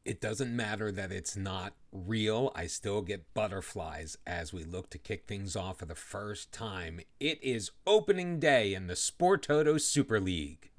It doesn't matter that it's not real. I still get butterflies as we look to kick things off for the first time. It is opening day in the Sportoto Super League.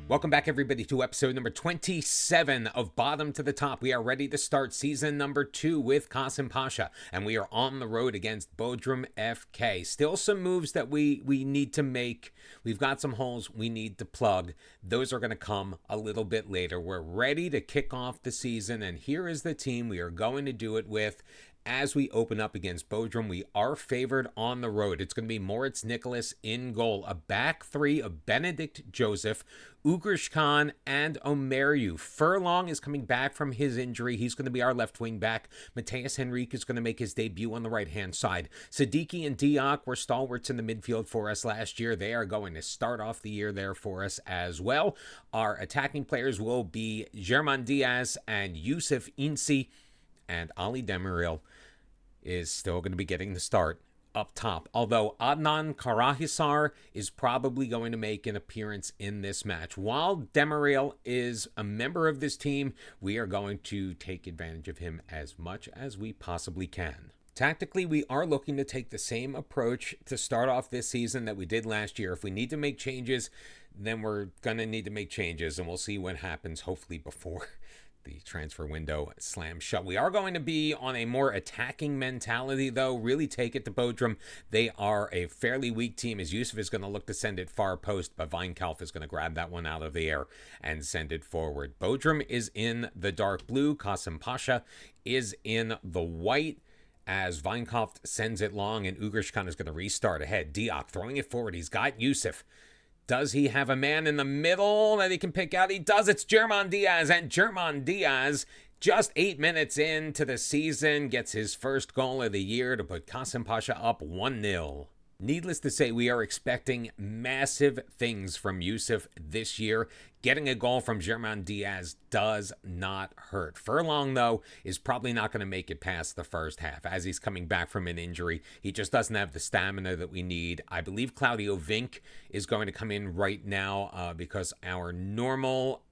Welcome back, everybody, to episode number 27 of Bottom to the Top. We are ready to start season number 2 with Kasımpaşa, and we are on the road against Bodrum FK. Still some moves that we need to make. We've got some holes we need to plug. Those are going to come a little bit later. We're ready to kick off the season, and here is the team we are going to do it with. As we open up against Bodrum, we are favored on the road. It's going to be Moritz Nicholas in goal. A back three of Benedict Joseph, Ugrish Khan, and Omeriu. Furlong is coming back from his injury. He's going to be our left wing back. Mateus Henrique is going to make his debut on the right-hand side. Siddiqui and Diak were stalwarts in the midfield for us last year. They are going to start off the year there for us as well. Our attacking players will be German Diaz and Yusuf Insi, and Ali Demirel is still going to be getting the start up top. Although Adnan Karahisar is probably going to make an appearance in this match. While Demirel is a member of this team, we are going to take advantage of him as much as we possibly can. Tactically, we are looking to take the same approach to start off this season that we did last year. If we need to make changes, then we're going to need to make changes, and we'll see what happens, hopefully before the transfer window slams shut. We are going to be on a more attacking mentality, though. Really take it to Bodrum. They are a fairly weak team, as Yusuf is going to look to send it far post, but Weinkauf is going to grab that one out of the air and send it forward. Bodrum is in the dark blue. Kasımpaşa is in the white, as Weinkauf sends it long, and Ugrish Khan is going to restart ahead. Diak throwing it forward. He's got Yusuf. Does he have a man in the middle that he can pick out? He does. It's German Diaz, and German Diaz, just 8 minutes into the season, gets his first goal of the year to put Kasımpaşa up 1-0. Needless to say, we are expecting massive things from Yusuf this year. Getting a goal from German Diaz does not hurt. Furlong, though, is probably not going to make it past the first half. As he's coming back from an injury, he just doesn't have the stamina that we need. I believe Claudio Vink is going to come in right now because our normal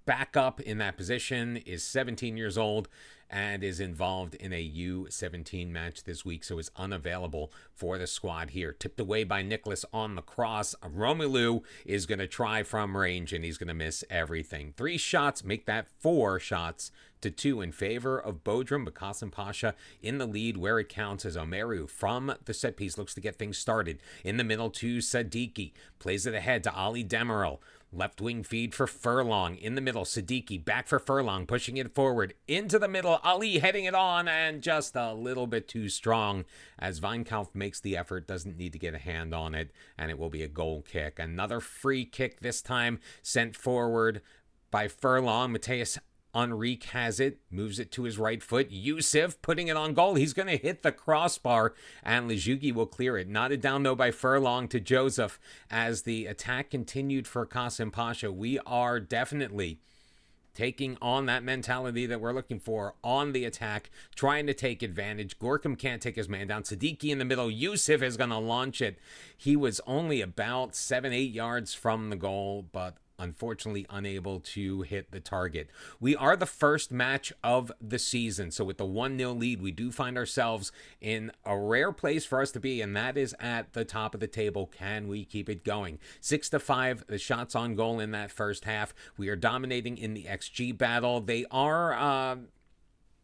backup in that position is 17 years old and is involved in a U17 match this week, so is unavailable for the squad here. Tipped away by Nicholas on the cross. Romelu is going to try from range, and he's going to miss everything. 3 shots, make that 4 shots to 2 in favor of Bodrum, but Kasımpaşa in the lead where it counts, as Omeriu from the set piece looks to get things started. In the middle to Siddiqui, plays it ahead to Ali Demirel. Left wing feed for Furlong. In the middle, Siddiqui back for Furlong, pushing it forward. Into the middle, Ali heading it on, and just a little bit too strong as Weinkauf makes the effort, doesn't need to get a hand on it, and it will be a goal kick. Another free kick this time sent forward by Furlong. Mateus Henrique has it, moves it to his right foot. Yusuf putting it on goal. He's going to hit the crossbar, and Lejugi will clear it. Knotted down, though, by Furlong to Joseph. As the attack continued for Kasımpaşa, we are definitely taking on that mentality that we're looking for on the attack, trying to take advantage. Gorkum can't take his man down. Siddiqui in the middle. Yusuf is going to launch it. He was only about 7-8 yards from the goal, but unfortunately unable to hit the target. We are the first match of the season, so with the 1-0 lead, we do find ourselves in a rare place for us to be, and that is at the top of the table. Can we keep it going? 6-5, the shots on goal in that first half. We are dominating in the XG battle. They are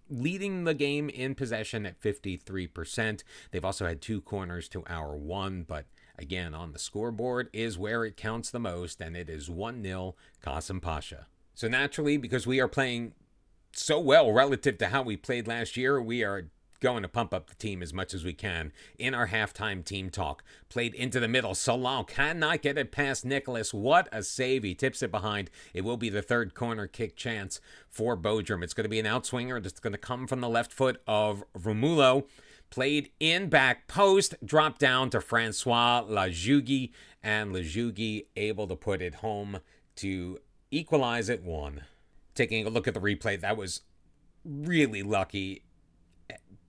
leading the game in possession at 53%. They've also had 2 corners to our 1, but again, on the scoreboard is where it counts the most, and it is 1-0 Kasımpaşa. So naturally, because we are playing so well relative to how we played last year, we are going to pump up the team as much as we can in our halftime team talk. Played into the middle. Salah cannot get it past Nicholas. What a save. He tips it behind. It will be the third corner kick chance for Bodrum. It's going to be an outswinger that's going to come from the left foot of Romulo. Played in back post, dropped down to Francois Lejugi, and Lejugi able to put it home to equalize at 1. Taking a look at the replay, that was really lucky.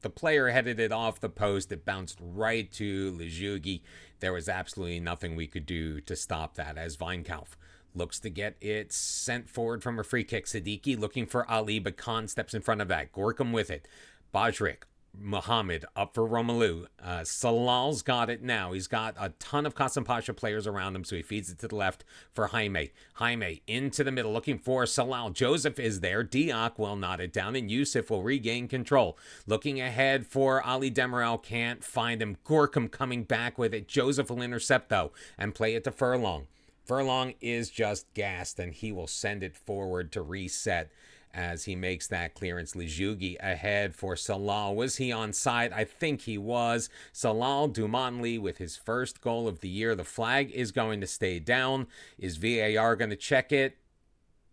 The player headed it off the post. It bounced right to Lejugi. There was absolutely nothing we could do to stop that as Weinkauf looks to get it sent forward from a free kick. Siddiqui looking for Ali, but Khan steps in front of that. Gorkum with it. Bajrik, Muhammad up for Romelu. Salal's got it now. He's got a ton of Kasımpaşa players around him, so he feeds it to the left for Jaime. Jaime into the middle looking for Salal. Joseph is there. Diak will knot it down, and Yusuf will regain control. Looking ahead for Ali Demirel. Can't find him. Gorkum coming back with it. Joseph will intercept, though, and play it to Furlong. Furlong is just gassed, and he will send it forward to reset as he makes that clearance. Lejugi ahead for Salal. Was he onside? I think he was. Salal Dumanli with his first goal of the year. The flag is going to stay down. Is VAR going to check it?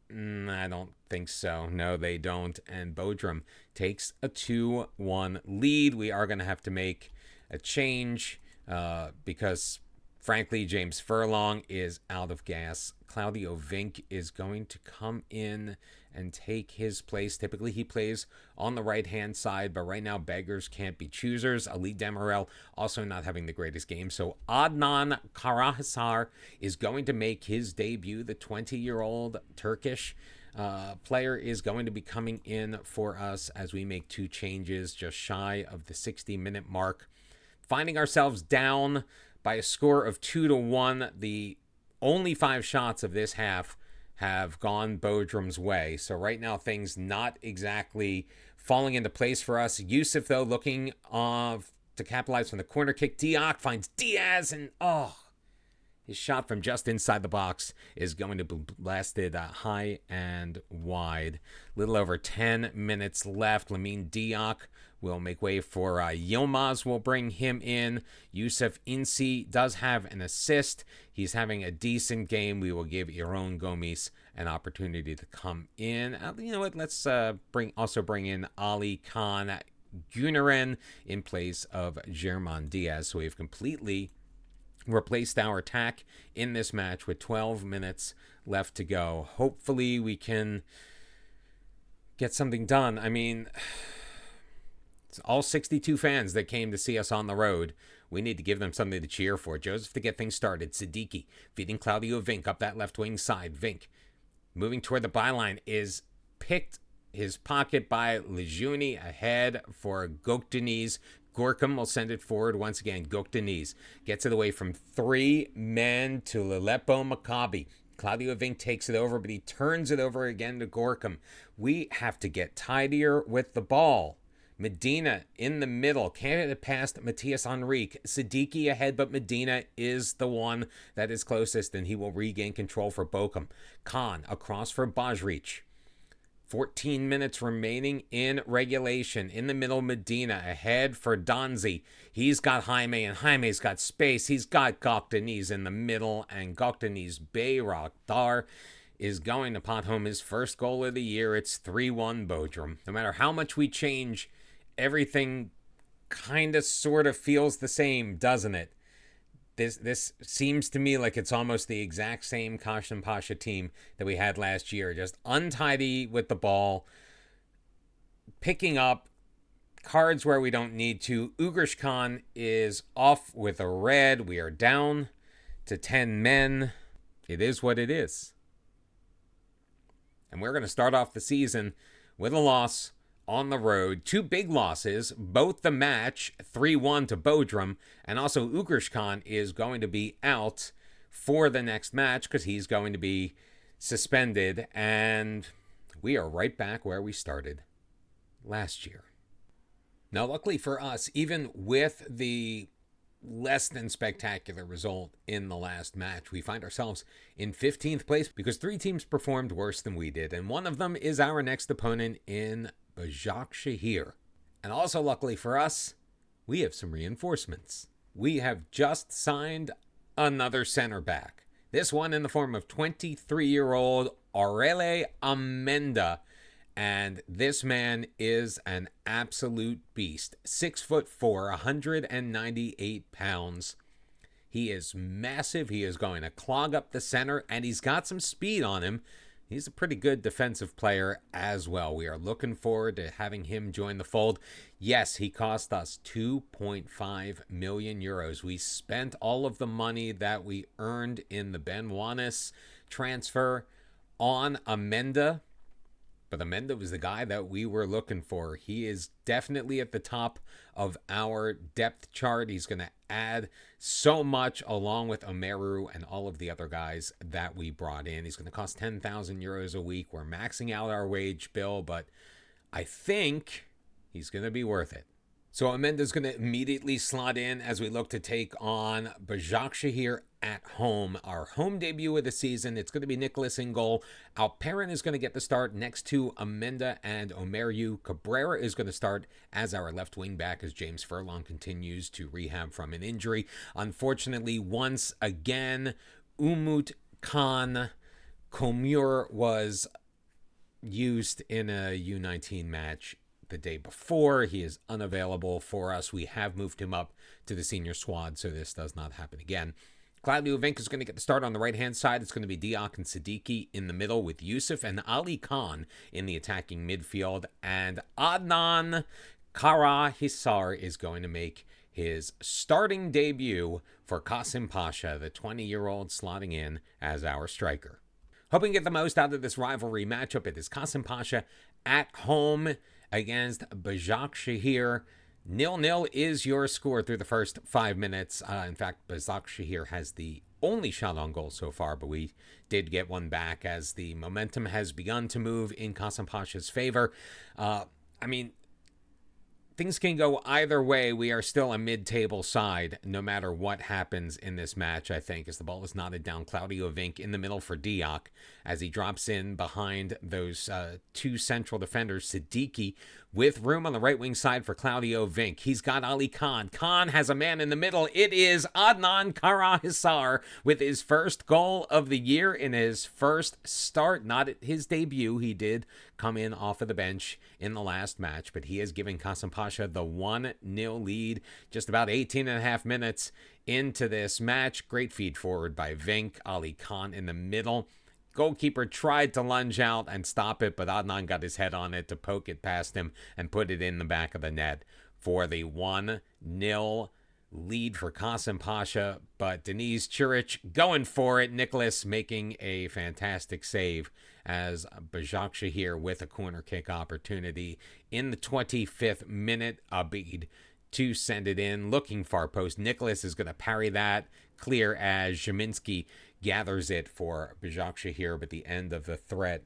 I don't think so. No, they don't. And Bodrum takes a 2-1 lead. We are going to have to make a change because, frankly, James Furlong is out of gas. Claudio Vink is going to come in and take his place. Typically, he plays on the right-hand side, but right now, beggars can't be choosers. Ali Demirel also not having the greatest game. So Adnan Karahisar is going to make his debut. The 20-year-old Turkish player is going to be coming in for us as we make two changes just shy of the 60-minute mark. Finding ourselves down by a score of 2-1. The only 5 shots of this half have gone Bodrum's way. So right now, things not exactly falling into place for us. Yusuf, though, looking to capitalize from the corner kick. Diak finds Diaz, and his shot from just inside the box is going to be blasted high and wide. Little over 10 minutes left. Lamine Diak will make way for Yilmaz, will bring him in. Yusuf Insi does have an assist. He's having a decent game. We will give Iron Gomis an opportunity to come in. You know what? Let's bring in Ali Khan Gunaren in place of German Diaz. So we've completely replaced our attack in this match with 12 minutes left to go. Hopefully we can get something done. I mean, it's all 62 fans that came to see us on the road. We need to give them something to cheer for. Joseph to get things started. Siddiqui feeding Claudio Vink up that left wing side. Vink moving toward the byline is picked his pocket by Lejeune ahead for Gökdeniz. Gorkum will send it forward once again. Gökdeniz gets it away from 3 men to Lelepo Maccabi. Claudio Vink takes it over, but he turns it over again to Gorkum. We have to get tidier with the ball. Medina in the middle. Can't get it past Matthias Henrique. Siddiqui ahead, but Medina is the one that is closest, and he will regain control for Bochum. Khan across for Bajric. 14 minutes remaining in regulation. In the middle, Medina ahead for Donzi. He's got Jaime, and Jaime's got space. He's got Gökdeniz in the middle, and Gökdeniz Bayraktar is going to pot home his first goal of the year. It's 3-1 Bodrum. No matter how much we change, everything kind of sort of feels the same, doesn't it? This seems to me like it's almost the exact same Kasımpaşa team that we had last year. Just untidy with the ball, picking up cards where we don't need to. Ugrishkan is off with a red. We are down to 10 men. It is what it is. And we're going to start off the season with a loss on the road. 2 big losses, both the match, 3-1 to Bodrum, and also Ugrishkan is going to be out for the next match because he's going to be suspended, and we are right back where we started last year. Now, luckily for us, even with the less than spectacular result in the last match, we find ourselves in 15th place because 3 teams performed worse than we did, and one of them is our next opponent in Başakşehir. And also, luckily for us, we have some reinforcements. We have just signed another center back. This one in the form of 23-year-old Aurele Amenda. And this man is an absolute beast. 6'4", 198 pounds. He is massive. He is going to clog up the center, and he's got some speed on him. He's a pretty good defensive player as well. We are looking forward to having him join the fold. Yes, he cost us 2.5 million euros. We spent all of the money that we earned in the Ben Wanis transfer on Amenda. But Amenda was the guy that we were looking for. He is definitely at the top of our depth chart. He's going to add so much along with Omeru and all of the other guys that we brought in. He's going to cost 10,000 euros a week. We're maxing out our wage bill, but I think he's going to be worth it. So Amenda's going to immediately slot in as we look to take on Başakşehir at home. Our home debut of the season. It's going to be Nicholas in goal. Alperen is going to get the start next to Amenda and Omeru. Cabrera is going to start as our left wing back as James Furlong continues to rehab from an injury. Unfortunately, once again, Umut Khan Komur was used in a U19 match the day before. He is unavailable for us. We have moved him up to the senior squad, so this does not happen again. Claudio Vinc is going to get the start on the right-hand side. It's going to be Diak and Siddiqui in the middle with Yusuf and Ali Khan in the attacking midfield. And Adnan Karahisar is going to make his starting debut for Kasımpaşa, the 20-year-old slotting in as our striker. Hoping to get the most out of this rivalry matchup, it is Kasımpaşa at home against Başakşehir. 0-0 is your score through the first 5 minutes. In fact, Başakşehir has the only shot on goal so far, but we did get one back as the momentum has begun to move in Kasımpaşa's favor. Things can go either way. We are still a mid-table side no matter what happens in this match, I think, as the ball is knotted down. Claudio Vinc in the middle for Diak as he drops in behind those two central defenders, Siddiqui, with room on the right wing side for Claudio Vinc. He's got Ali Khan. Khan has a man in the middle. It is Adnan Karahisar with his first goal of the year in his first start. Not at his debut. He did come in off of the bench in the last match, but he has given Kasımpaşa the 1-0 lead just about 18 and a half minutes into this match. Great feed forward by Vinc. Ali Khan in the middle. Goalkeeper tried to lunge out and stop it, but Adnan got his head on it to poke it past him and put it in the back of the net for the 1-0 lead for Kasımpaşa. But Deniz Çuric going for it. Nicholas making a fantastic save as Başakşehir with a corner kick opportunity in the 25th minute. Abid to send it in, looking far post. Nicholas is going to parry that clear as Ziminski gathers it for Başakşehir, but the end of the threat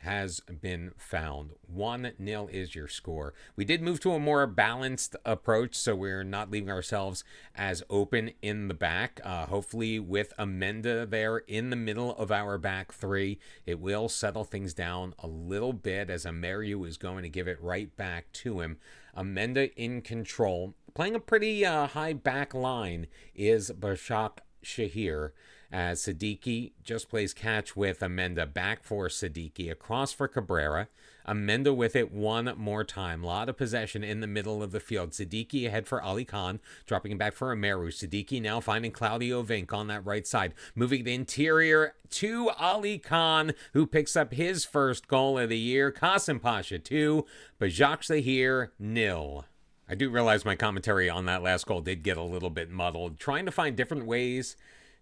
has been found. 1-0 is your score. We did move to a more balanced approach, so we're not leaving ourselves as open in the back. Hopefully with Amenda there in the middle of our back three, it will settle things down a little bit as Omeru is going to give it right back to him. Amenda in control. Playing a pretty high back line is Başakşehir, as Siddiqui just plays catch with Amenda. Back for Siddiqui. Across for Cabrera. Amenda with it one more time. A lot of possession in the middle of the field. Siddiqui ahead for Ali Khan. Dropping it back for Omeru. Siddiqui now finding Claudio Vinc on that right side. Moving the interior to Ali Khan, who picks up his first goal of the year. Kasımpaşa 2, Başakşehir 0. I do realize my commentary on that last goal did get a little bit muddled. Trying to find different ways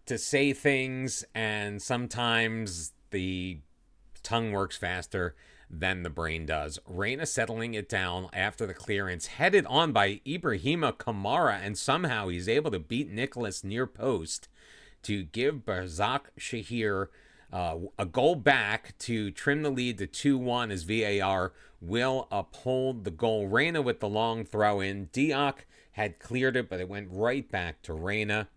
to say things, and sometimes the tongue works faster than the brain does. Reyna settling it down after the clearance, headed on by Ibrahima Kamara, and somehow he's able to beat Nicholas near post to give Başakşehir a goal back to trim the lead to 2-1 as VAR will uphold the goal. Reyna with the long throw in. Diak had cleared it, but it went right back to Reyna.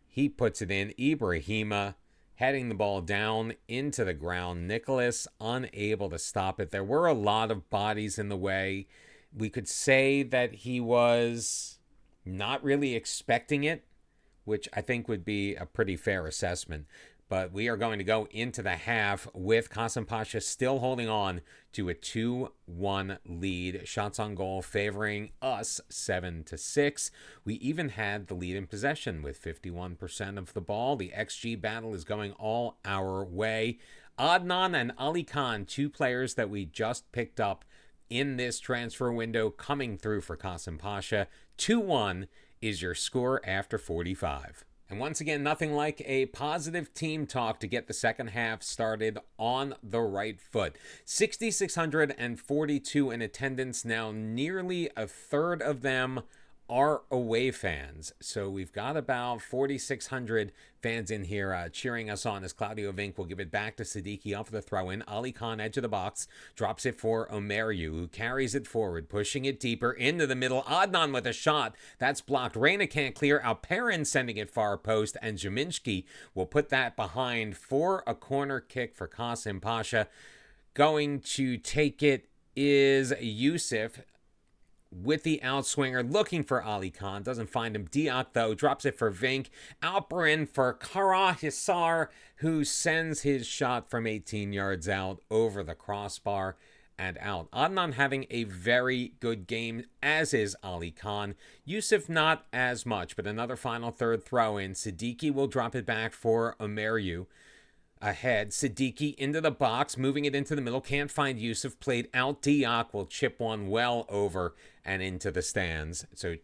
He puts it in. Ibrahima heading the ball down into the ground. Nicholas unable to stop it. There were a lot of bodies in the way. We could say that he was not really expecting it, which I think would be a pretty fair assessment. But we are going to go into the half with Kasımpaşa still holding on to a 2-1 lead. Shots on goal favoring us 7-6. We even had the lead in possession with 51% of the ball. The XG battle is going all our way. Adnan and Ali Khan, two players that we just picked up in this transfer window coming through for Kasımpaşa. 2-1 is your score after 45. And once again, nothing like a positive team talk to get the second half started on the right foot. 6,642 in attendance now. Nearly a third of them are away fans. So we've got about 4,600 fans in here cheering us on as Claudio Vinc will give it back to Siddiqui off the throw-in. Ali Khan, edge of the box, drops it for Omeryu, who carries it forward, pushing it deeper into the middle. Adnan with a shot. That's blocked. Reina can't clear. Alperin sending it far post, and Jaminski will put that behind for a corner kick for Kasımpaşa. Going to take it is Yusuf with the outswinger, looking for Ali Khan. Doesn't find him. Diak, though, drops it for Vinc. Alperin for Karahisar, who sends his shot from 18 yards out over the crossbar and out. Adnan having a very good game, as is Ali Khan. Yusuf not as much, but another final third throw-in. Siddiqui will drop it back for Omeryu. Ahead, Siddiqui into the box, moving it into the middle, can't find Yusuf, played out. Diak will chip one well over and into the stands. So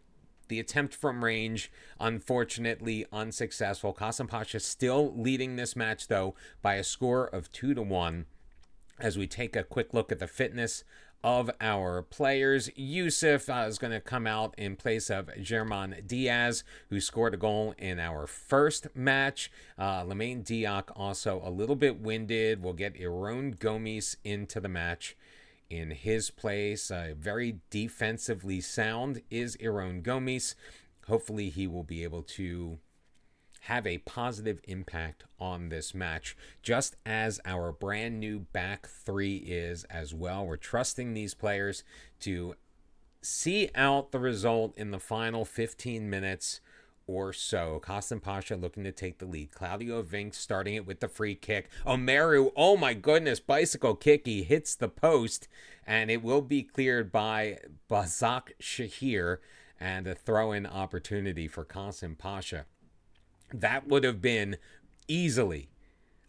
the attempt from range, unfortunately unsuccessful. Kasımpaşa still leading this match, though, by a score of 2-1. As we take a quick look at the fitness of our players, Yusuf is going to come out in place of German Diaz, who scored a goal in our first match. Lamine Diak also a little bit winded. We'll get Iron Gomis into the match in his place. Very defensively sound is Iron Gomis. Hopefully he will be able to have a positive impact on this match, just as our brand new back three is as well. We're trusting these players to see out the result in the final 15 minutes or so. Kasımpaşa looking to take the lead. Claudio Vinc starting it with the free kick. Omeryu, oh my goodness, bicycle kick. He hits the post, and it will be cleared by Bazak Shahir, and a throw-in opportunity for Kasımpaşa. That would have been easily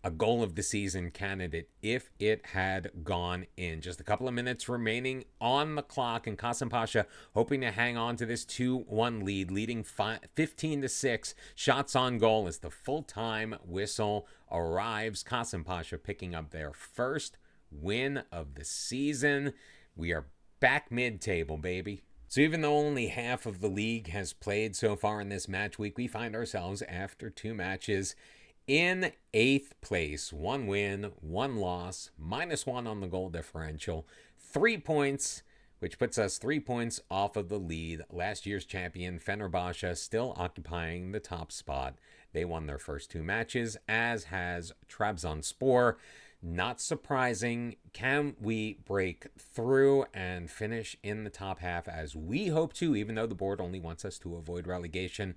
a goal of the season candidate if it had gone in. Just a couple of minutes remaining on the clock, and Kasımpaşa hoping to hang on to this 2-1 lead, leading 15-6. Shots on goal as the full-time whistle arrives. Kasımpaşa picking up their first win of the season. We are back mid-table, baby. So even though only half of the league has played so far in this match week, we find ourselves, after 2 matches, in 8th place. 1 win, 1 loss, -1 on the goal differential, 3 points, which puts us 3 points off of the lead. Last year's champion, Fenerbahce, still occupying the top spot. They won their first 2 matches, as has Trabzonspor. Not surprising. Can we break through and finish in the top half as we hope to, even though the board only wants us to avoid relegation?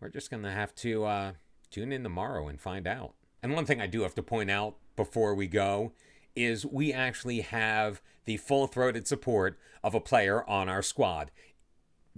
We're just going to have to tune in tomorrow and find out. And one thing I do have to point out before we go is we actually have the full-throated support of a player on our squad.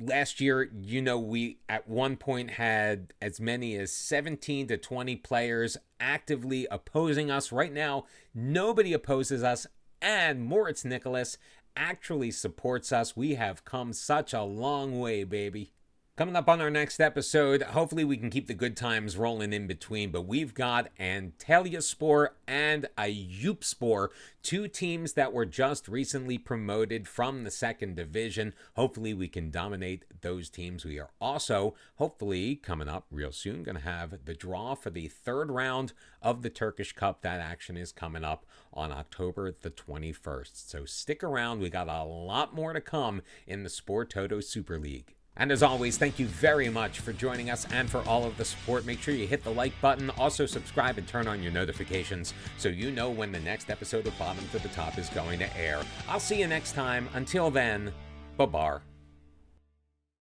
Last year, we at one point had as many as 17 to 20 players actively opposing us. Right now, nobody opposes us, and Moritz Nicholas actually supports us. We have come such a long way, baby. Coming up on our next episode, hopefully we can keep the good times rolling in between, but we've got Antalyaspor and Ayupspor, 2 teams that were just recently promoted from the 2nd division. Hopefully we can dominate those teams. We are also, hopefully, coming up real soon, going to have the draw for the 3rd round of the Turkish Cup. That action is coming up on October the 21st. So stick around. We got a lot more to come in the Sport Toto Super League. And as always, thank you very much for joining us and for all of the support. Make sure you hit the like button. Also subscribe and turn on your notifications so you know when the next episode of Bottom to the Top is going to air. I'll see you next time. Until then, bye-bye.